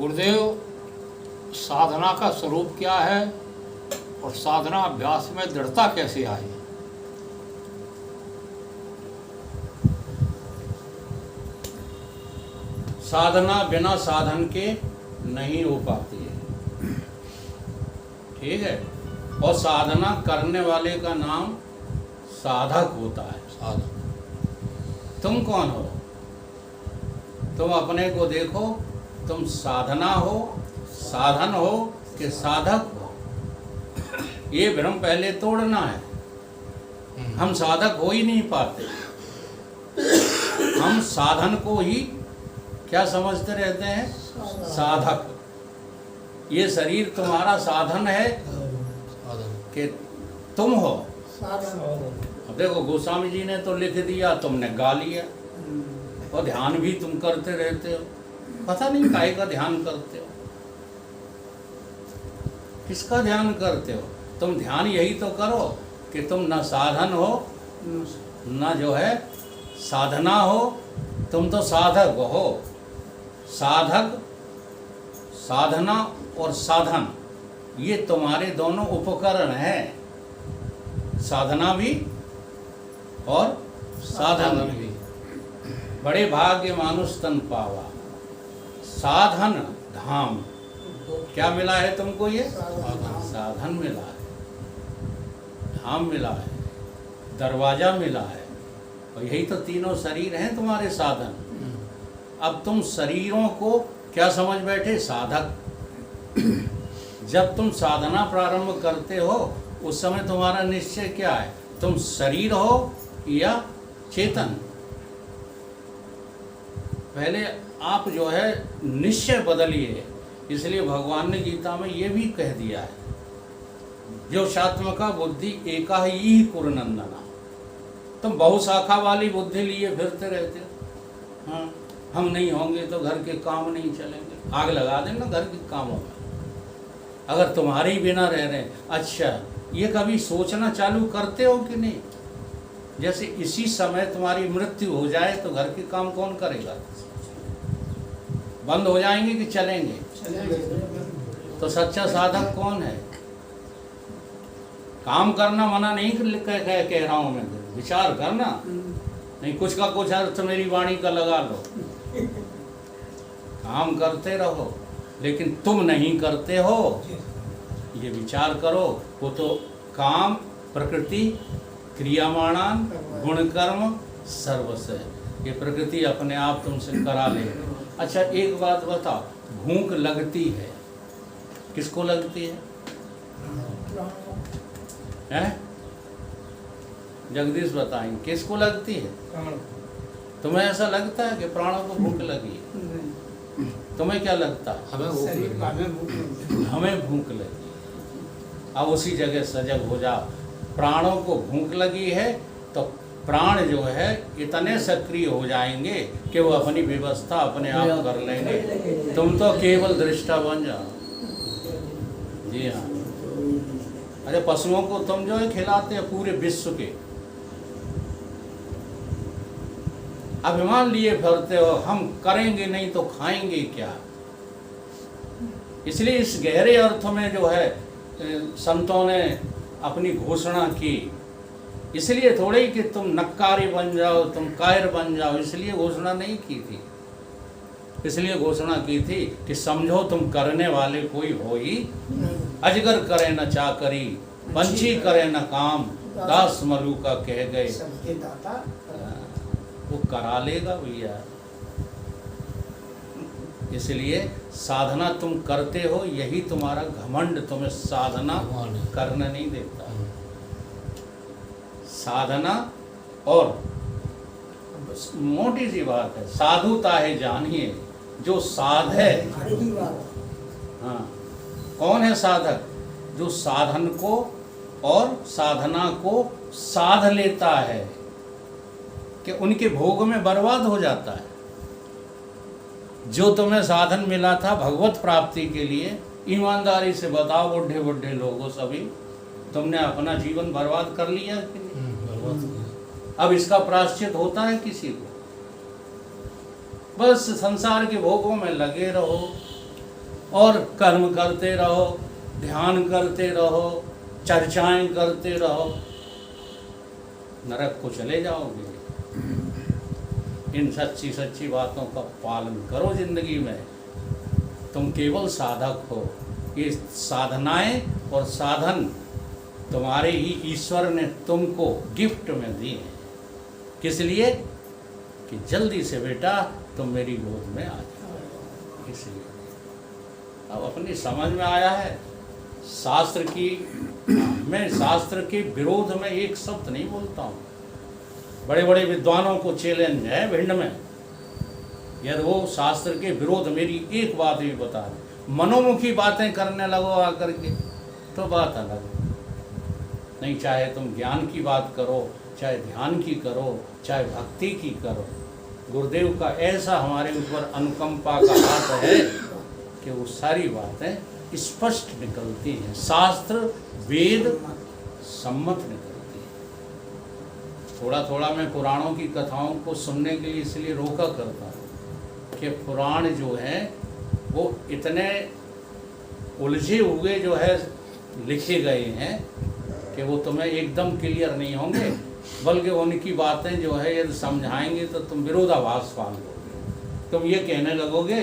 गुरुदेव, साधना का स्वरूप क्या है और साधना अभ्यास में दृढ़ता कैसे आई? साधना बिना साधन के नहीं हो पाती है, ठीक है। और साधना करने वाले का नाम साधक होता है। साधन। तुम कौन हो? तुम अपने को देखो, तुम साधना हो, साधन हो कि साधक हो? ये भ्रम पहले तोड़ना है। हम साधक हो ही नहीं पाते, हम साधन को ही क्या समझते रहते हैं? साधक। ये शरीर तुम्हारा साधन है कि तुम हो? अब देखो, गोस्वामी जी ने तो लिख दिया, तुमने गा लिया। और ध्यान भी तुम करते रहते हो, पता नहीं काहे का ध्यान करते हो, किसका ध्यान करते हो? तुम ध्यान यही तो करो कि तुम न साधन हो न जो है साधना हो, तुम तो साधक हो। साधक, साधना और साधन ये तुम्हारे दोनों उपकरण हैं, साधना भी और साधन भी। बड़े भाग्य मानुष तन पावा, साधन धाम। क्या मिला है तुमको? ये साधन मिला है, धाम मिला है, दरवाजा मिला है। और यही तो तीनों शरीर हैं तुम्हारे साधन। अब तुम शरीरों को क्या समझ बैठे? साधक। जब तुम साधना प्रारंभ करते हो उस समय तुम्हारा निश्चय क्या है? तुम शरीर हो या चेतन? पहले आप जो है निश्चय बदलिए। इसलिए भगवान ने गीता में ये भी कह दिया है, जो शात्मका बुद्धि एका ही कुरनंदना। तुम बहुशाखा वाली बुद्धि लिए फिरते रहते हो। हाँ, हम नहीं होंगे तो घर के काम नहीं चलेंगे। आग लगा देना घर के कामों में, अगर तुम्हारे ही बिना रह रहे हैं। अच्छा, ये कभी सोचना चालू करते हो कि नहीं? जैसे इसी समय तुम्हारी मृत्यु हो जाए तो घर के काम कौन करेगा? बंद हो जाएंगे कि चलेंगे? तो सच्चा साधक कौन है? काम करना मना नहीं कह रहा हूं मैं, विचार करना नहीं, कुछ का कुछ अर्थ मेरी वाणी का लगा लो। काम करते रहो, लेकिन तुम नहीं करते हो, ये विचार करो। वो तो काम प्रकृति क्रियामाणान गुण कर्म सर्वस्य, ये प्रकृति अपने आप तुमसे करा ले। अच्छा, एक बात बताओ, भूख लगती है, किसको लगती है? हैं? जगदीश बताएंगे किसको लगती है? तुम्हें ऐसा लगता है कि प्राणों को भूख लगी है? तुम्हें क्या लगता है? हमें भूख लगी। अब उसी जगह सजग हो जाओ। प्राणों को भूख लगी है तो प्राण जो है इतने सक्रिय हो जाएंगे कि वो अपनी व्यवस्था अपने आप कर लेंगे। तुम तो केवल दृष्टा बन जाओ। जी हाँ। अरे पशुओं को तुम जो है खिलाते हैं पूरे विश्व के, अभिमान लिए फिरते हो, हम करेंगे नहीं तो खाएंगे क्या? इसलिए इस गहरे अर्थ में जो है संतों ने अपनी घोषणा की। इसलिए थोड़े ही कि तुम नक्कारी बन जाओ, तुम कायर बन जाओ, इसलिए घोषणा नहीं की थी। इसलिए घोषणा की थी कि समझो तुम करने वाले कोई हो ही। अजगर करे न चाकरी, पंछी करे न काम, दास मलूका कह गए। वो करा लेगा भैया। इसलिए साधना तुम करते हो, यही तुम्हारा घमंड तुम्हें साधना करने नहीं देता। साधना और मोटी सी बात है, साधुता है जानिए जो साध है। हाँ, कौन है साधक? जो साधन को और साधना को साध लेता है कि उनके भोग में बर्बाद हो जाता है। जो तुम्हें साधन मिला था भगवत प्राप्ति के लिए, ईमानदारी से बताओ बुढ़े बुढ़े लोगों सभी, तुमने अपना जीवन बर्बाद कर लिया कि नहीं? अब इसका प्रायश्चित होता है किसी को? बस संसार के भोगों में लगे रहो, और कर्म करते रहो, ध्यान करते रहो, चर्चाएं करते रहो, नरक को चले जाओगे। इन सच्ची सच्ची बातों का पालन करो जिंदगी में। तुम केवल साधक हो। ये साधनाएं और साधन तुम्हारे ही ईश्वर ने तुमको गिफ्ट में दिए हैं। किस लिए? कि जल्दी से बेटा तुम मेरी गोद में आ जाओ। इसलिए अब अपनी समझ में आया है। शास्त्र की मैं शास्त्र के विरोध में एक शब्द नहीं बोलता हूँ। बड़े बड़े विद्वानों को चैलेंज है भिंड में, यदि वो शास्त्र के विरोध मेरी एक बात भी बता दें, मनोमुखी बातें करने लगो आकर के, तो बात अलग है। नहीं, चाहे तुम ज्ञान की बात करो, चाहे ध्यान की करो, चाहे भक्ति की करो, गुरुदेव का ऐसा हमारे ऊपर अनुकंपा का हाथ है कि वो सारी बातें स्पष्ट निकलती हैं, शास्त्र वेद सम्मत निकलती है। थोड़ा थोड़ा मैं पुराणों की कथाओं को सुनने के लिए इसलिए रोका करता हूँ कि पुराण जो है वो इतने उलझे हुए जो है लिखे गए हैं कि वो तुम्हें एकदम क्लियर नहीं होंगे, बल्कि उनकी बातें जो है यदि समझाएंगे तो तुम विरोधाभास पालोगे। तुम ये कहने लगोगे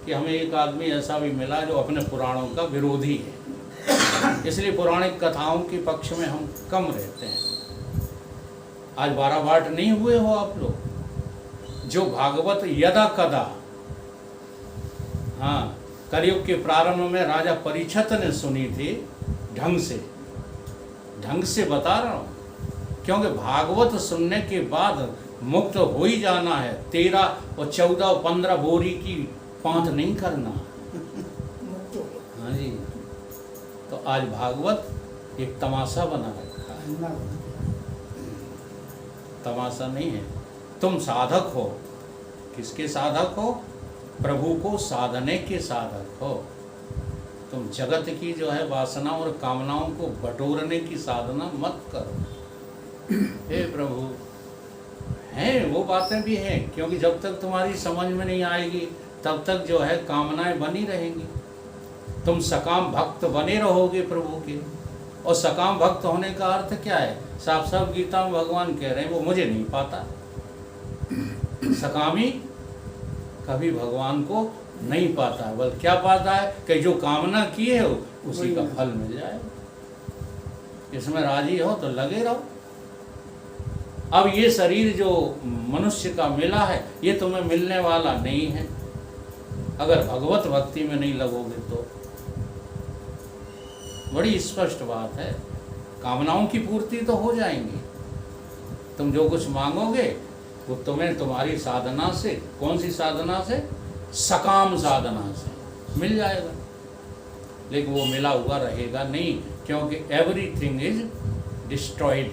कि हमें एक आदमी ऐसा भी मिला जो अपने पुराणों का विरोधी है। इसलिए पौराणिक कथाओं के पक्ष में हम कम रहते हैं। आज 12 बाट नहीं हुए हो आप लोग? जो भागवत यदा कदा, हाँ, कलयुग के प्रारंभ में राजा परीक्षित ने सुनी थी, ढंग से बता रहा हूँ, क्योंकि भागवत सुनने के बाद मुक्त हो ही जाना है। 13 और 14 और 15 बोरी की पांत नहीं करना। हाँ जी, तो आज भागवत एक तमाशा बना रखा है, तमाशा नहीं है। तुम साधक हो। किसके साधक हो? प्रभु को साधने के साधक हो। तुम जगत की जो है वासना और कामनाओं को बटोरने की साधना मत करो। हे प्रभु, हैं वो बातें भी हैं, क्योंकि जब तक तुम्हारी समझ में नहीं आएगी तब तक जो है कामनाएं बनी रहेंगी। तुम सकाम भक्त बने रहोगे प्रभु के। और सकाम भक्त होने का अर्थ क्या है? साफ साफ गीता में भगवान कह रहे हैं वो मुझे नहीं पाता। सकामी कभी भगवान को नहीं पाता है, बल्कि क्या पाता है कि जो कामना किए हो उसी का फल मिल जाए। इसमें राजी हो तो लगे रहो। अब ये शरीर जो मनुष्य का मिला है ये तुम्हें मिलने वाला नहीं है अगर भगवत भक्ति में नहीं लगोगे तो। बड़ी स्पष्ट बात है। कामनाओं की पूर्ति तो हो जाएंगी। तुम जो कुछ मांगोगे वो तुम्हें तुम्हारी साधना से, कौन सी साधना से? सकाम साधना से मिल जाएगा। लेकिन वो मिला हुआ रहेगा नहीं, क्योंकि एवरीथिंग इज डिस्ट्रॉयड।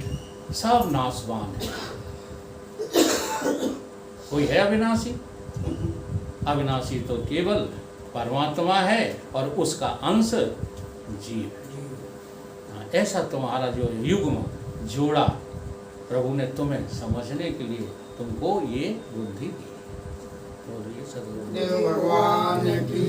सब नाशवान है। कोई है अविनाशी? अविनाशी तो केवल परमात्मा है और उसका अंश जीव है। ऐसा तुम्हारा जो युग्म जोड़ा प्रभु ने तुम्हें समझने के लिए तुमको ये बुद्धि दी। तो ये सदगुरु देव भगवान की